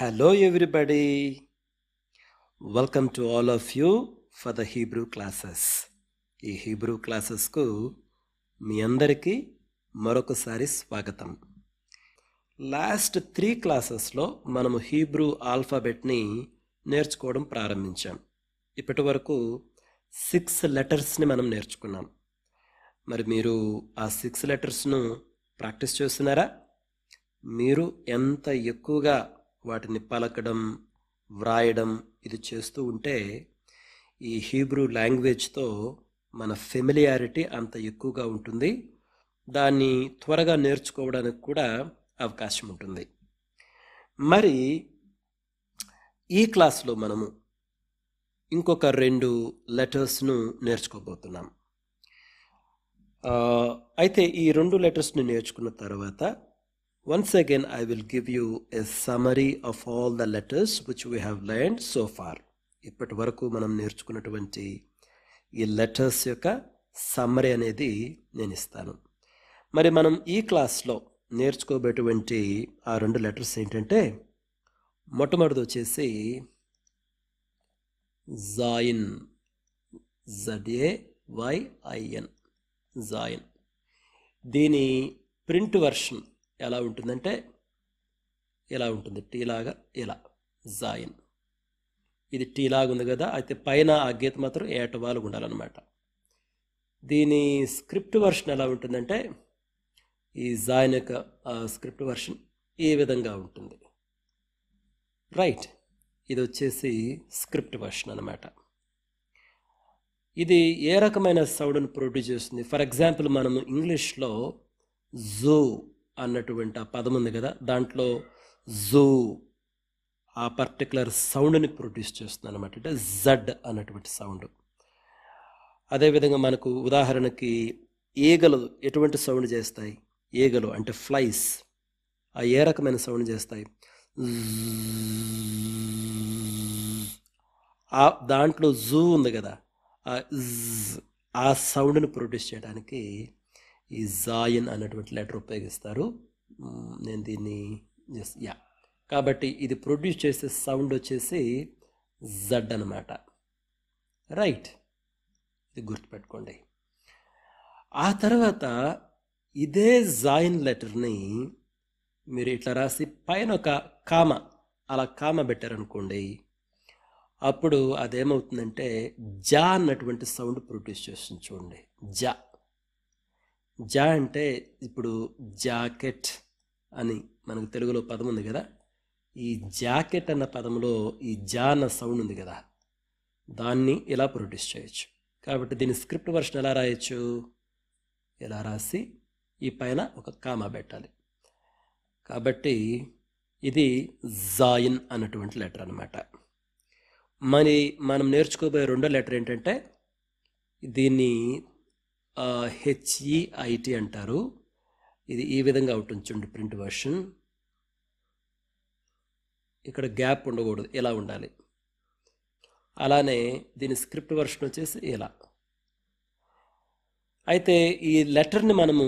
Hello, everybody. Welcome to all of you for the Hebrew classes. ఈ Hebrew క్లాసెస్కు మీ అందరికీ మరొకసారి స్వాగతం. లాస్ట్ 3 క్లాసెస్లో మనము హీబ్రూ ఆల్ఫాబెట్ని నేర్చుకోవడం ప్రారంభించాం. ఇప్పటి వరకు 6 లెటర్స్ని మనం నేర్చుకున్నాం. మరి మీరు ఆ 6 లెటర్స్ను ప్రాక్టీస్ చేస్తున్నారా? మీరు ఎంత ఎక్కువగా వాటిని పలకడం, వ్రాయడం ఇది చేస్తూ ఉంటే ఈ హీబ్రూ లాంగ్వేజ్తో మన ఫెమిలియారిటీ అంత ఎక్కువగా ఉంటుంది. దాన్ని త్వరగా నేర్చుకోవడానికి కూడా అవకాశం ఉంటుంది. మరి ఈ క్లాస్లో మనము ఇంకొక 2 లెటర్స్ను నేర్చుకోబోతున్నాం. అయితే ఈ 2 లెటర్స్ని నేర్చుకున్న తర్వాత once again I will give you a summary of all the letters which we have learned so far. ఇప్పటి వరకు మనం నేర్చుకున్నటువంటి ఈ లెటర్స్ యొక్క సమ్మరీ అనేది నేను ఇస్తాను. మరి మనం ఈ క్లాస్లో నేర్చుకోబోయేటువంటి ఆ 2 లెటర్స్ ఏంటంటే, మొట్టమొదటిది వచ్చేసి జాయిన్, ZAYIN, జాయిన్. దీని ప్రింట్ వర్షన్ ఎలా ఉంటుందంటే ఇలా ఉంటుంది, టీ లాగా ఇలా, జాయిన్. ఇది టీ లాగా ఉంది కదా, అయితే పైన ఆ గీత మాత్రం ఏటవాలుగా ఉండాలన్నమాట. దీని స్క్రిప్ట్ వర్షన్ ఎలా ఉంటుందంటే, ఈ జాయిన్ యొక్క స్క్రిప్ట్ వర్షన్ ఈ విధంగా ఉంటుంది. రైట్, ఇది వచ్చేసి స్క్రిప్ట్ వర్షన్ అన్నమాట. ఇది ఏ రకమైన సౌండ్ని ప్రొడ్యూస్ చేస్తుంది? ఫర్ ఎగ్జాంపుల్ మనము ఇంగ్లీష్లో జూ అన్నటువంటి ఆ పదం ఉంది కదా, దాంట్లో జూ ఆ పర్టికులర్ సౌండ్ని ప్రొడ్యూస్ చేస్తుంది అనమాట, అంటే జడ్ అన్నటువంటి సౌండ్. అదేవిధంగా మనకు ఉదాహరణకి ఈగలు ఎటువంటి సౌండ్ చేస్తాయి? ఈగలు అంటే ఫ్లైస్ ఆ ఏ రకమైన సౌండ్ చేస్తాయి? దాంట్లో జూ ఉంది కదా, ఆ సౌండ్ని ప్రొడ్యూస్ చేయడానికి ఈ జాయిన్ అన్నటువంటి లెటర్ ఉపయోగిస్తారు. నేను దీన్ని కాబట్టి ఇది ప్రొడ్యూస్ చేసే సౌండ్ వచ్చేసి జడ్ అనమాట. రైట్, ఇది గుర్తుపెట్టుకోండి. ఆ తర్వాత ఇదే జాయిన్ లెటర్ని మీరు ఇట్లా రాసి పైన ఒక కామ, అలా కామ పెట్టారనుకోండి, అప్పుడు అదేమవుతుందంటే జా అన్నటువంటి సౌండ్ ప్రొడ్యూస్ చేస్తుంది. చూడండి, జా. జా అంటే ఇప్పుడు జాకెట్ అని మనకు తెలుగులో పదం ఉంది కదా, ఈ జాకెట్ అన్న పదంలో ఈ జా అన్న సౌండ్ ఉంది కదా, దాన్ని ఇలా ప్రొడ్యూస్ చేయొచ్చు. కాబట్టి దీని స్క్రిప్ట్ వర్షన్ ఎలా రాయొచ్చు? ఇలా రాసి ఈ పైన ఒక కామా పెట్టాలి. కాబట్టి ఇది జాయిన్ అన్నటువంటి లెటర్ అన్నమాట. మరి మనం నేర్చుకోబోయే 2వ లెటర్ ఏంటంటే, దీన్ని HEIT అంటారు. ఇది ఈ విధంగా ఉంటుంది చూడండి ప్రింట్ వర్షన్. ఇక్కడ గ్యాప్ ఉండకూడదు, ఇలా ఉండాలి. అలానే దీని స్క్రిప్ట్ వర్షన్ వచ్చేసి ఇలా. అయితే ఈ లెటర్ని మనము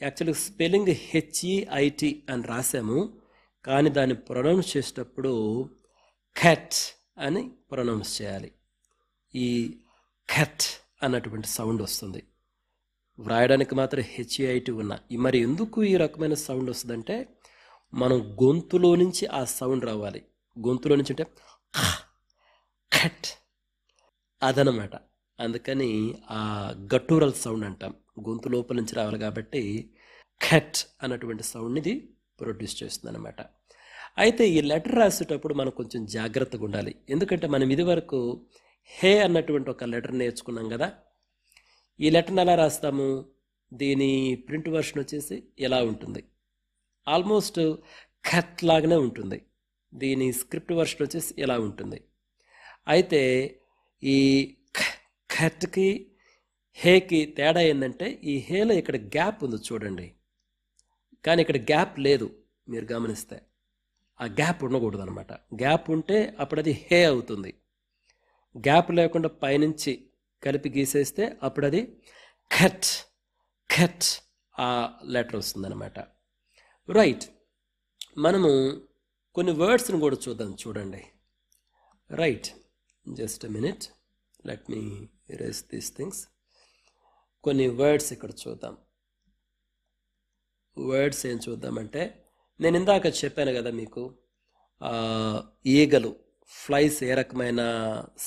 యాక్చువల్గా స్పెల్లింగ్ HEIT అని రాసాము, కానీ దాన్ని ప్రొనౌన్స్ చేసేటప్పుడు ఖట్ అని ప్రొనౌన్స్ చేయాలి. ఈ ఖట్ అన్నటువంటి సౌండ్ వస్తుంది. వ్రాయడానికి మాత్రం HEIT ఉన్నా. మరి ఎందుకు ఈ రకమైన సౌండ్ వస్తుందంటే, మనం గొంతులో నుంచి ఆ సౌండ్ రావాలి. గొంతులో నుంచి అంటే ఖట్ అదనమాట. అందుకని ఆ గట్టూరల్ సౌండ్ అంటాం, గొంతు లోపల నుంచి రావాలి. కాబట్టి ఖట్ అన్నటువంటి సౌండ్ని ఇది ప్రొడ్యూస్ చేస్తుంది అనమాట. అయితే ఈ లెటర్ రాసేటప్పుడు మనం కొంచెం జాగ్రత్తగా ఉండాలి. ఎందుకంటే మనం ఇది వరకు హే అన్నటువంటి ఒక లెటర్ నేర్చుకున్నాం కదా. ఈ లెటర్ని ఎలా రాస్తాము? దీని ప్రింట్ వర్షన్ వచ్చేసి ఎలా ఉంటుంది? ఆల్మోస్ట్ ఖట్ లాగానే ఉంటుంది. దీని స్క్రిప్ట్ వర్షన్ వచ్చేసి ఎలా ఉంటుంది? అయితే ఈ ఖట్కి హేకి తేడా ఏంటంటే, ఈ హేలో ఇక్కడ గ్యాప్ ఉంది చూడండి, కానీ ఇక్కడ గ్యాప్ లేదు. మీరు గమనిస్తే ఆ గ్యాప్ ఉండకూడదు అనమాట. గ్యాప్ ఉంటే అప్పుడు అది హే అవుతుంది. గ్యాప్ లేకుండా పైనుంచి కలిపి గీసేస్తే అప్పుడు అది ఖట్ ఖట్ ఆ లెటర్ వస్తుందన్నమాట. రైట్, మనము కొన్ని వర్డ్స్ని కూడా చూడండి. Right, just a minute, let me erase these things. కొన్ని వర్డ్స్ ఇక్కడ చూద్దాం. వర్డ్స్ ఏం చూద్దామంటే, నేను ఇందాక చెప్పాను కదా మీకు, ఈగలు ఫ్లైస్ ఏ రకమైన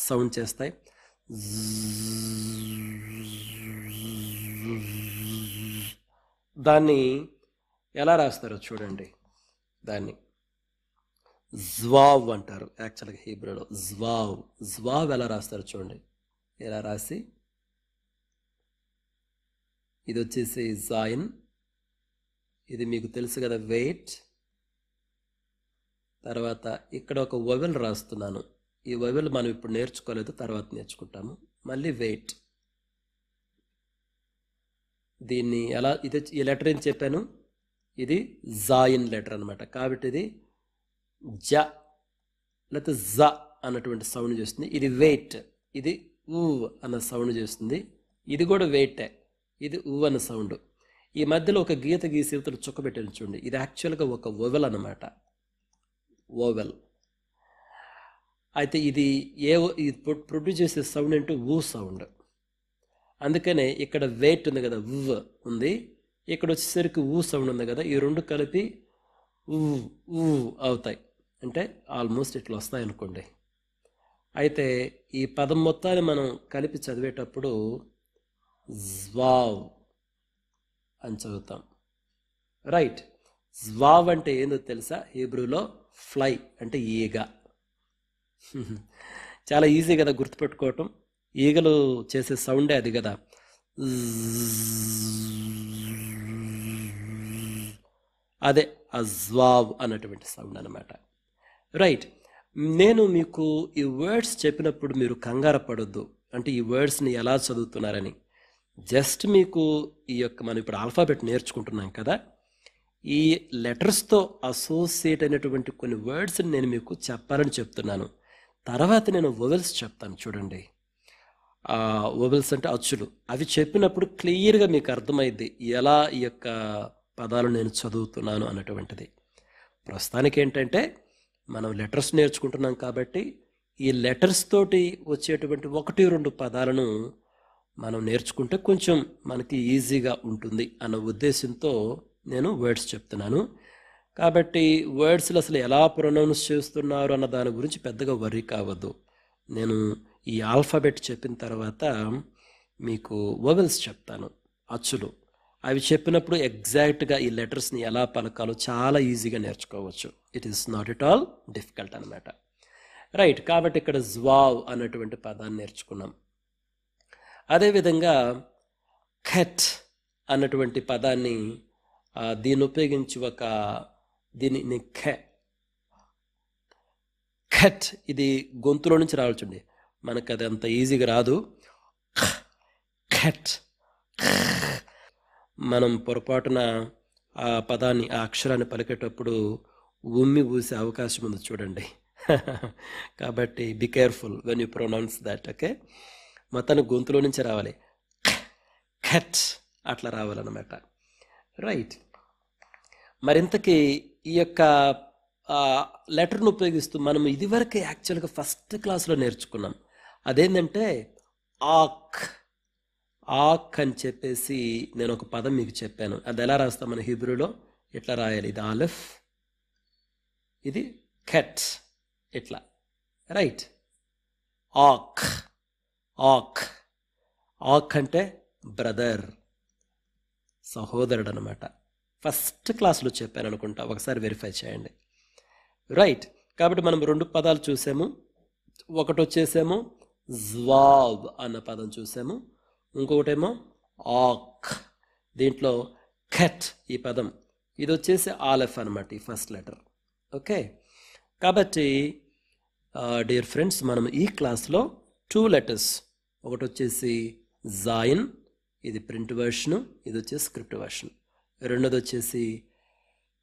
సౌండ్ చేస్తాయి, దాన్ని ఎలా రాస్తారో చూడండి. దాన్ని జ్వావ్ అంటారు యాక్చువల్గా హీబ్రూలో. జ్వావ్ ఎలా రాస్తారో చూడండి. ఎలా రాసి, ఇది వచ్చేసి జాయిన్, ఇది మీకు తెలుసు కదా వెయిట్. తర్వాత ఇక్కడ ఒక వవెల్ రాస్తున్నాను. ఈ వవెల్ మనం ఇప్పుడు నేర్చుకోలేదు, తర్వాత నేర్చుకుంటాము. మళ్ళీ వెయిట్. దీన్ని ఎలా, ఇది ఈ లెటర్ ఏం చెప్పాను, ఇది జాయిన్ లెటర్ అనమాట. కాబట్టి ఇది జ లేకపోతే జ అన్నటువంటి సౌండ్ చేస్తుంది. ఇది వెయిట్, ఇది ఊ అన్న సౌండ్ చేస్తుంది. ఇది కూడా వెయిటే, ఇది ఊ అన్న సౌండ్. ఈ మధ్యలో ఒక గీత గీసి ఇవతల చుక్క పెట్టాను చూడండి, ఇది యాక్చువల్గా ఒక వోవెల్ అన్నమాట. వోవెల్ అయితే ఇది ప్రొడ్యూస్ చేసే సౌండ్ అంటే ఊ సౌండ్. అందుకనే ఇక్కడ వెయిట్ ఉంది కదా, ఉవ్ ఉంది, ఇక్కడ వచ్చేసరికి ఊ సౌండ్ ఉంది కదా, ఈ రెండు కలిపి ఊ ఊ అవుతాయి. అంటే ఆల్మోస్ట్ ఇట్లా వస్తాయి అనుకోండి. అయితే ఈ పదం మొత్తాన్ని మనం కలిపి చదివేటప్పుడు జ్వావ్ అని చదువుతాం. రైట్, జ్వావ్ అంటే ఏందో తెలుసా, హీబ్రూలో ఫ్లై అంటే ఈగ. చాలా ఈజీ కదా గుర్తుపెట్టుకోవటం. ఈగలు చేసే సౌండే అది కదా. అదే ఆ జ్వావ్ అన్నటువంటి సౌండ్ అనమాట. రైట్, నేను మీకు ఈ వర్డ్స్ చెప్పినప్పుడు మీరు కంగారు పడొద్దు, అంటే ఈ వర్డ్స్ని ఎలా చదువుతున్నారని. జస్ట్ మీకు ఈ యొక్క, మనం ఇప్పుడు ఆల్ఫాబెట్ నేర్చుకుంటున్నాం కదా, ఈ లెటర్స్తో అసోసియేట్ అయినటువంటి కొన్ని వర్డ్స్ని నేను మీకు చెప్పాలని చెప్తున్నాను. తర్వాత నేను వొవెల్స్ చెప్తాను చూడండి. వొవెల్స్ అంటే అచ్చులు. అవి చెప్పినప్పుడు క్లియర్గా మీకు అర్థమైద్ది ఎలా ఈ యొక్క పదాలు నేను చదువుతున్నాను అన్నటువంటిది. ప్రస్తుతానికి ఏంటంటే మనం లెటర్స్ నేర్చుకుంటున్నాం కాబట్టి ఈ లెటర్స్ తోటి వచ్చేటువంటి 1-2 పదాలను మనం నేర్చుకుంటే కొంచెం మనకి ఈజీగా ఉంటుంది అన్న ఉద్దేశంతో నేను వర్డ్స్ చెప్తున్నాను. కాబట్టి వర్డ్స్లో అసలు ఎలా ప్రొనౌన్స్ చేస్తున్నారు అన్న దాని గురించి పెద్దగా వర్రీ కావద్దు. నేను ఈ ఆల్ఫాబెట్ చెప్పిన తర్వాత మీకు వొవెల్స్ చెప్తాను, అచ్చులు. అవి చెప్పినప్పుడు ఎగ్జాక్ట్గా ఈ లెటర్స్ని ఎలా పలకాలో చాలా ఈజీగా నేర్చుకోవచ్చు. It is not at all difficult అనమాట. రైట్, కాబట్టి ఇక్కడ జ్వావ్ అన్నటువంటి పదాన్ని నేర్చుకున్నాం. అదేవిధంగా ఖట్ అన్నటువంటి పదాన్ని దీన్ని ఉపయోగించి దీన్ని ఖట్, ఇది గొంతులో నుంచి రావాలి చూడండి, మనకు అది అంత ఈజీగా రాదు. ఖట్, మనం పొరపాటున ఆ పదాన్ని, ఆ అక్షరాన్ని పలికేటప్పుడు ఉమ్మి ఊసే అవకాశం ఉంది చూడండి. కాబట్టి be careful when you pronounce that. Okay, మొత్తానికి గొంతులో నుంచి రావాలి, ఖట్ అట్లా రావాలన్నమాట. రైట్, మరింతకీ ఈ యొక్క లెటర్ను ఉపయోగిస్తూ మనం ఇదివరకే యాక్చువల్గా ఫస్ట్ క్లాస్లో నేర్చుకున్నాం. అదేంటంటే ఆక్. ఆక్ అని చెప్పేసి నేను ఒక పదం మీకు చెప్పాను. అది ఎలా రాస్తాం మన హీబ్రూలో, ఇట్లా రాయాలి. ఇది ఆలిఫ్, ఇది ఖట్, ఇట్లా. రైట్, ఆక్. ఆక్, ఆక్ అంటే బ్రదర్, సహోదరుడు అనమాట. ఫస్ట్ క్లాస్లో చెప్పాను అనుకుంటా, ఒకసారి వెరిఫై చేయండి. రైట్, కాబట్టి మనం 2 పదాలు చూసాము. ఒకటి వచ్చేసేమో జ్వావ్ అన్న పదం చూసాము, ఇంకొకటేమో ఆక్. దీంట్లో ఖట్ ఈ పదం, ఇది వచ్చేసి ఆలెఫ్ అనమాట, ఈ ఫస్ట్ లెటర్. ఓకే, కాబట్టి డియర్ ఫ్రెండ్స్, మనం ఈ క్లాస్లో 2 లెటర్స్, ఒకటి వచ్చేసి జాయిన్, ఇది ప్రింట్ వర్షను, ఇది వచ్చేసి స్క్రిప్ట్ వర్షన్. రెండోది వచ్చేసి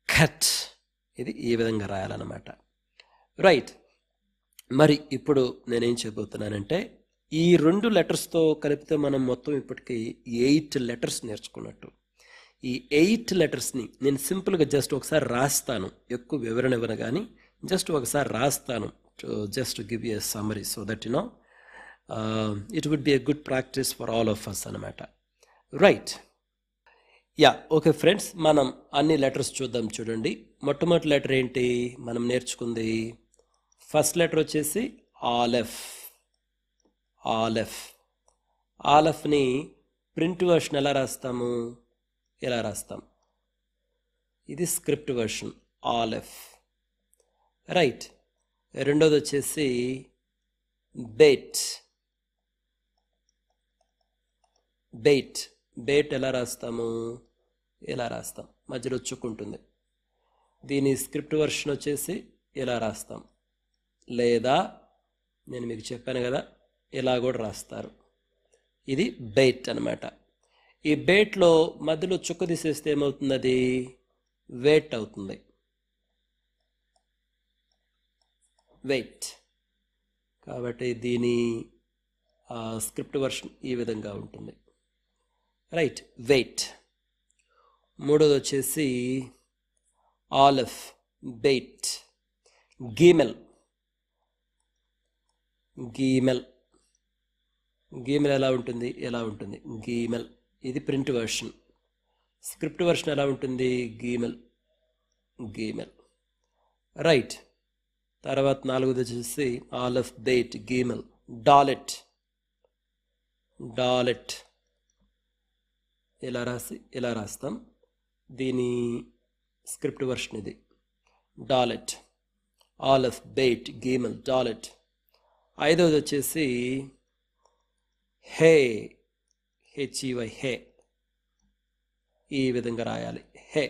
ఖట్, ఇది ఈ విధంగా రాయాలన్నమాట. రైట్, మరి ఇప్పుడు నేనేం చెప్పబోతున్నానంటే, ఈ 2 లెటర్స్తో కలిపితే మనం మొత్తం ఇప్పటికీ 8 లెటర్స్ నేర్చుకున్నట్టు. ఈ 8 లెటర్స్ని నేను సింపుల్గా జస్ట్ ఒకసారి రాస్తాను, ఎక్కువ వివరణ ఇవ్వను కానీ జస్ట్ ఒకసారి రాస్తాను just give you a summary so that it would be a good practice for all of us అనమాట. రైట్, యా ఓకే ఫ్రెండ్స్, మనం అన్ని లెటర్స్ చూద్దాం. చూడండి, మొట్టమొదటి లెటర్ ఏంటి మనం నేర్చుకుంది? ఫస్ట్ లెటర్ వచ్చేసి ఆలెఫ్. ఆలెఫ్ ఆలెఫ్ని ప్రింట్ వర్షన్ ఎలా రాస్తాము? ఎలా రాస్తాం? ఇది స్క్రిప్ట్ వర్షన్ ఆలెఫ్. రైట్, రెండోది వచ్చేసి బెయిట్. బెయిట్ బెయిట్ ఎలా రాస్తాము? ఎలా రాస్తాం? మధ్యలో చుక్కుంటుంది. దీని స్క్రిప్ట్ వర్షన్ వచ్చేసి ఎలా రాస్తాం, లేదా నేను మీకు చెప్పాను కదా ఇలా కూడా రాస్తారు. ఇది బెయిట్ అనమాట. ఈ బెయిట్లో మధ్యలో చుక్క తీసేస్తే ఏమవుతుంది? అది వెయిట్ అవుతుంది. వెయిట్. కాబట్టి దీని స్క్రిప్ట్ వర్షన్ ఈ విధంగా ఉంటుంది. రైట్, వెయిట్. మూడోది వచ్చేసి ఆలెఫ్, బెయిట్. గీమెల్. గీమెల్. గీమెల్ ఎలా ఉంటుంది? ఎలా ఉంటుంది? గీమెల్. ఇది ప్రింట్ వర్షన్. స్క్రిప్ట్ వర్షన్ ఎలా ఉంటుంది? గీమెల్. గీమెల్. రైట్, తర్వాత నాలుగోది వచ్చేసి ఆలెఫ్, బెయిట్, గీమెల్. డాలెట్. డాలెట్ ఎలా రాస్తాం? దీని స్క్రిప్ట్ వర్షన్ ఇది డాలెట్. ఆలెఫ్, బెయిట్, గీమెల్, డాలెట్. ఐదవది వచ్చేసి హే. హెచ్ఈవై, హే. ఈ విధంగా రాయాలి, హే.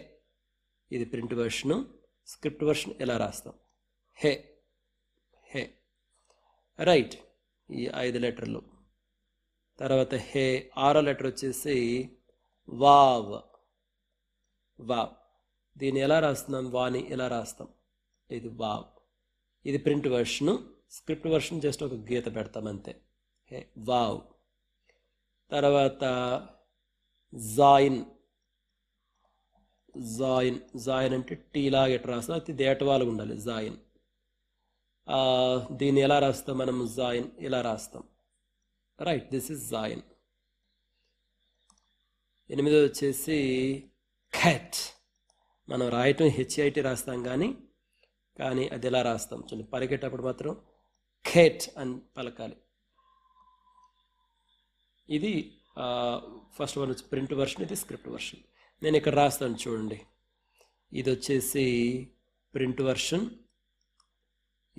ఇది ప్రింట్ వర్షను. స్క్రిప్ట్ వర్షన్ ఎలా రాస్తాం? హే. హే. రైట్, ఈ 5 లెటర్లు. తర్వాత హే. ఆరో లెటర్ వచ్చేసి వావ్. వావ్. దీన్ని ఎలా రాస్తున్నాం? వాని ఎలా రాస్తాం? ఇది వావ్. ఇది ప్రింట్ వర్షను. స్క్రిప్ట్ వర్షన్ జస్ట్ ఒక గీత పెడతాం అంతే. హే, వావ్. తర్వాత జాయిన్. జాయిన్. జాయిన్ అంటే టీలాగా ఎట్లా రాస్తాం? అది దేటవాలుగా ఉండాలి. జాయిన్. దీన్ని ఎలా రాస్తాం మనం? జాయిన్ ఇలా రాస్తాం. Right, this is join. ఎనిమిదో వచ్చేసి క్యాట్. మనం రాయటం హెచ్ఐటి రాస్తాం కానీ అది ఎలా రాస్తాం చూడండి. పలికేటప్పుడు మాత్రం ఖేట్ అని పలకాలి. ఇది ఫస్ట్ వన్ వచ్చి ప్రింట్ వర్షన్, ఇది స్క్రిప్ట్ వర్షన్. నేను ఇక్కడ రాస్తాను చూడండి. ఇది వచ్చేసి ప్రింట్ వర్షన్,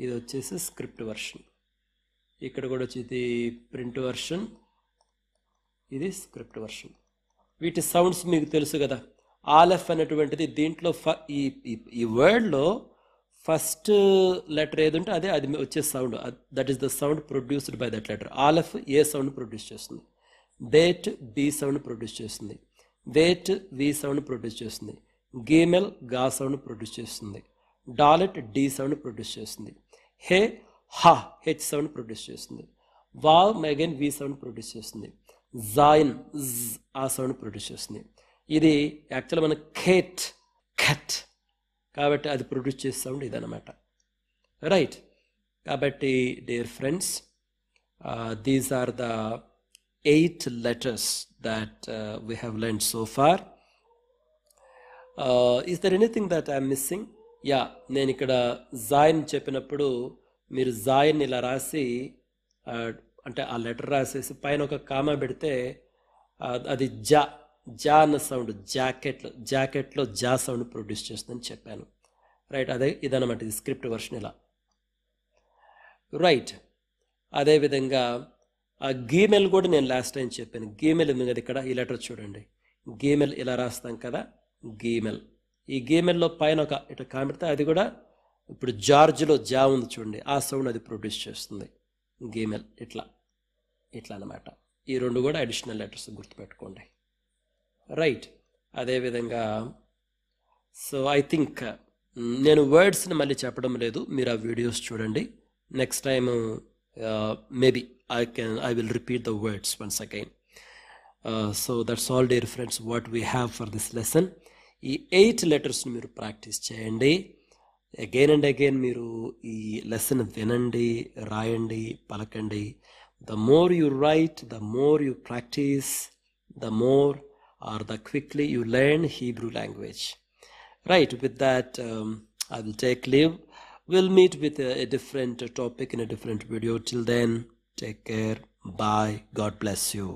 ఇది వచ్చేసి స్క్రిప్ట్ వర్షన్. ఇక్కడ కూడా వచ్చి ఇది ప్రింట్ వర్షన్, ఇది స్క్రిప్ట్ వర్షన్. వీటి సౌండ్స్ మీకు తెలుసు కదా. ఆలెఫ్ అనేటువంటిది దీంట్లో ఈ వర్డ్లో ఫస్ట్ లెటర్ ఏది ఉంటే అది వచ్చే sound. That is the sound produced by that letter. Aleph A sound produce చేస్తుంది? బెయిట్ బి సౌండ్ ప్రొడ్యూస్ చేస్తుంది. వెయిట్ వి సౌండ్ ప్రొడ్యూస్ చేస్తుంది. గీమెల్ గా సౌండ్ ప్రొడ్యూస్ చేస్తుంది. డాలెట్ డి సౌండ్ ప్రొడ్యూస్ చేస్తుంది. హే హా హెచ్ సౌండ్ ప్రొడ్యూస్ చేస్తుంది. Vav మెగన్ V sound produce చేస్తుంది. జాయిన్ ఆ సౌండ్ ప్రొడ్యూస్ చేస్తుంది. ఇది యాక్చువల్గా మన ఖేట్ ఖట్ కాబట్టి అది ప్రొడ్యూస్ చేసే సౌండ్ ఇదన్నమాట. రైట్, కాబట్టి dear friends, these are the 8 letters that we have learned so far. Is there anything that I am missing? Yeah, నేను ఇక్కడ జాయిన్ చెప్పినప్పుడు మీరు జాయిన్ ఇలా రాసి అంటే ఆ లెటర్ రాసేసి పైన ఒక కామా పెడితే అది జా అన్న సౌండ్ జాకెట్లో జా సౌండ్ ప్రొడ్యూస్ చేస్తుందని చెప్పాను. రైట్, ఇదన్నమాట. ఇది స్క్రిప్ట్ వర్షన్ ఇలా. రైట్, అదేవిధంగా గీమెల్ కూడా నేను లాస్ట్ టైం చెప్పాను. గీమెల్ ఉంది కదా ఇక్కడ, ఈ లెటర్ చూడండి. గీమెల్ ఇలా రాస్తాం కదా, గీమెల్. ఈ గీమెల్లో పైన ఒక ఇట్లా కామెడితే అది కూడా ఇప్పుడు జార్జ్లో జా ఉంది చూడండి, ఆ సౌండ్ అది ప్రొడ్యూస్ చేస్తుంది. గీమెల్ ఇట్లా అన్నమాట. ఈ రెండు కూడా అడిషనల్ లెటర్స్ గుర్తుపెట్టుకోండి. రైట్, అదేవిధంగా సో ఐ థింక్ నేను వర్డ్స్ని మళ్ళీ చెప్పడం లేదు, మీరు ఆ వీడియోస్ చూడండి. Next time maybe I will repeat the words once again. So that's all dear friends what we have for this lesson. ఈ 8 letters మీరు ప్రాక్టీస్ చేయండి. అగైన్ అండ్ అగైన్ మీరు ఈ లెసన్ వినండి, రాయండి, పలకండి. The more you right, the more you practice, the more or the quickly you learn Hebrew language. Right, with that, I will take leave. We'll meet with a different topic in a different video. Till then, take care. Bye. God bless you.